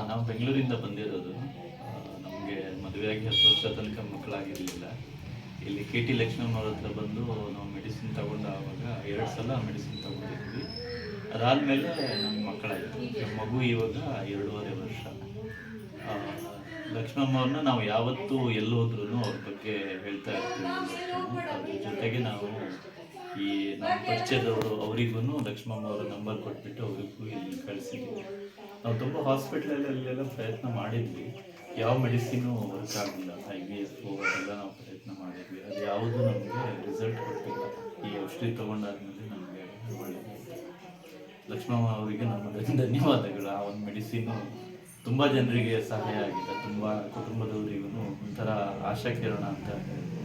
ನಾವು ಬೆಂಗಳೂರಿಂದ ಬಂದಿರೋದು. ನಮಗೆ ಮದುವೆಯಾಗಿ 10 ವರ್ಷ ತನಕ ಮಕ್ಕಳಾಗಿರಲಿಲ್ಲ. ಇಲ್ಲಿ ಕೆ ಟಿ ಲಕ್ಷ್ಮಮ್ಮವ್ರ ಹತ್ರ ಬಂದು ನಾವು ಮೆಡಿಸಿನ್ ತಗೊಂಡು ಆವಾಗ 2 ಸಲ ಮೆಡಿಸಿನ್ ತಗೊಂಡಿದ್ವಿ. ಅದಾದಮೇಲೆ ನಮ್ಗೆ ಮಕ್ಕಳಾಯಿತು. ನಮ್ಮ ಮಗು ಇವಾಗ 2.5 ವರ್ಷ. ಲಕ್ಷ್ಮಮ್ಮವ್ರನ್ನ ನಾವು ಯಾವತ್ತೂ ಎಲ್ಲಿ ಹೋದ್ರೂ ಅವ್ರ ಬಗ್ಗೆ ಹೇಳ್ತಾ ಇರ್ತೀವಿ. ಅದ್ರ ಜೊತೆಗೆ ನಾವು ಈ ನಮ್ಮ ಪರಿಚಯದವರು ಅವರಿಗೂ ಲಕ್ಷ್ಮಮ್ಮ ಅವರ ನಂಬರ್ ಕೊಟ್ಬಿಟ್ಟು ಅವರಿಗೂ ಇಲ್ಲಿ ಕಳಿಸಿದ್ವಿ. ನಾವು ತುಂಬ ಹಾಸ್ಪಿಟ್ಲಲ್ಲೆಲ್ಲ ಪ್ರಯತ್ನ ಮಾಡಿದ್ವಿ. ಯಾವ ಮೆಡಿಸಿನು ವರ್ಕ್ ಆಗಿಲ್ಲ. IVF ಅದೆಲ್ಲ ನಾವು ಪ್ರಯತ್ನ ಮಾಡಿದ್ವಿ. ಅದು ಯಾವುದೂ ನಮಗೆ ರಿಸಲ್ಟ್ ಕೊಟ್ಟಿಲ್ಲ. ಈ ಔಷಧಿ ತೊಗೊಂಡಾದ್ಮೇಲೆ ನಮಗೆ ಒಳ್ಳೆಯದಾಯಿತು. ಲಕ್ಷ್ಮಮ್ಮ ಅವರಿಗೆ ನಮ್ಮ ಧನ್ಯವಾದಗಳು. ಆ ಒಂದು ಮೆಡಿಸಿನು ತುಂಬ ಜನರಿಗೆ ಸಹಾಯ ಆಗಿದೆ. ತುಂಬ ಕುಟುಂಬದವರಿಗೂ ಒಂಥರ ಆಶಾ ಕಿರಣ ಅಂತ ಹೇಳ್ಬೋದು.